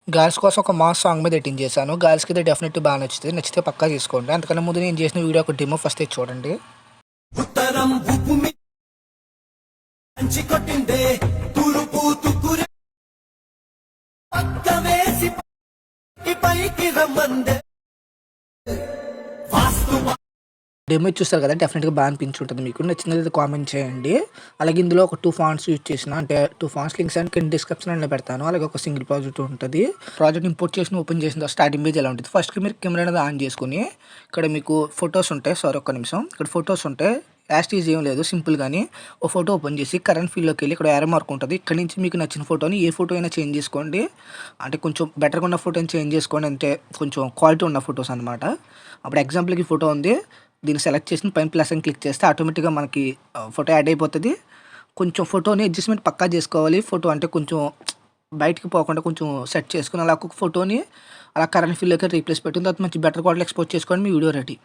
Girls కోసం ఒక mass song మీద ఎడిటింగ్ చేశాను. గర్ల్స్‌కి ఇది డెఫినెట్‌లీ బాగా నచ్చుతది. నచ్చితే పక్కా తీసుకోండి. అంతకన్నా ముందు నేను చేసిన వీడియో ఒక డెమో ఫస్ట్ ఇది చూడండి. ఉత్తరం ఉప్పు మించి కొట్టిందే తూర్పు తుక్కురే పక్క వేసి పైకి రమ్మందే వాస్తు డెమో చూస్తారు కదా! డెఫినెట్‌గా బాగా అనిపించుంటది మీకు. నచ్చినట్లయితే కామెంట్ చేయండి. అలాగే ఇందులో ఒక 2 ఫాంట్స్ యూజ్ చేసిన అంటే 2 ఫాంట్స్ లింక్స్ అండ్ కింద డిస్క్రిప్షన్‌లో పెడతాను. అలాగే ఒక సింగిల్ ప్రాజెక్ట్ ఉంటది. ప్రాజెక్ట్ ఇంపోర్ట్ చేసి ఓపెన్ చేసిన తర్వాత స్టార్ట్ ఇమేజ్ ఎలా ఉంటది. ఫస్ట్‌కి మీరు కెమెరా అనేది ఆన్ చేసుకొని ఇక్కడ మీకు ఫోటోస్ ఉంటాయి. సారీ ఒక్క నిమిషం. ఇక్కడ ఫోటోస్ ఉంటాయి. యాజ్ ఇట్ ఈజ్ ఏం లేదు. సింపుల్‌గాని ఒక ఫోటో ఓపెన్ చేసి కరెంట్ ఫీల్డ్‌లోకెళ్ళి ఇక్కడ యారో మార్క్ ఉంటది. ఇక్కడ నుంచి మీకు నచ్చిన ఫోటోని ఏ ఫోటో అయినా చేంజ్ చేసుకోండి. అంటే కొంచెం బెటర్‌గా ఉన్న ఫోటోని చేంజ్ చేసుకోండి. అంటే కొంచెం క్వాలిటీ ఉన్న ఫోటోస్ అనమాట. అప్పుడు ఎగ్జాంపుల్‌కి ఈ ఫోటో ఉంది. దీన్ని సెలెక్ట్ చేసి పైన ప్లస్ అని క్లిక్ చేస్తే ఆటోమేటిక్‌గా మనకి ఫోటో యాడ్ అయిపోతది. కొంచెం ఫోటోని అడ్జస్ట్‌మెంట్ పక్కా చేసుకోవాలి. ఫోటో అంటే కొంచెం బయటికి పోకుండా కొంచెం సెట్ చేసుకొని అలా ఒక్కొక్క ఫోటోని అలా కరెంట్ ఫీల్డ్‌లోకి రీప్లేస్ పెట్టిన తర్వాత మంచి బెటర్ క్వాలిటీలో ఎక్స్‌పోర్ట్ చేసుకోండి. మీ వీడియో రెడీ.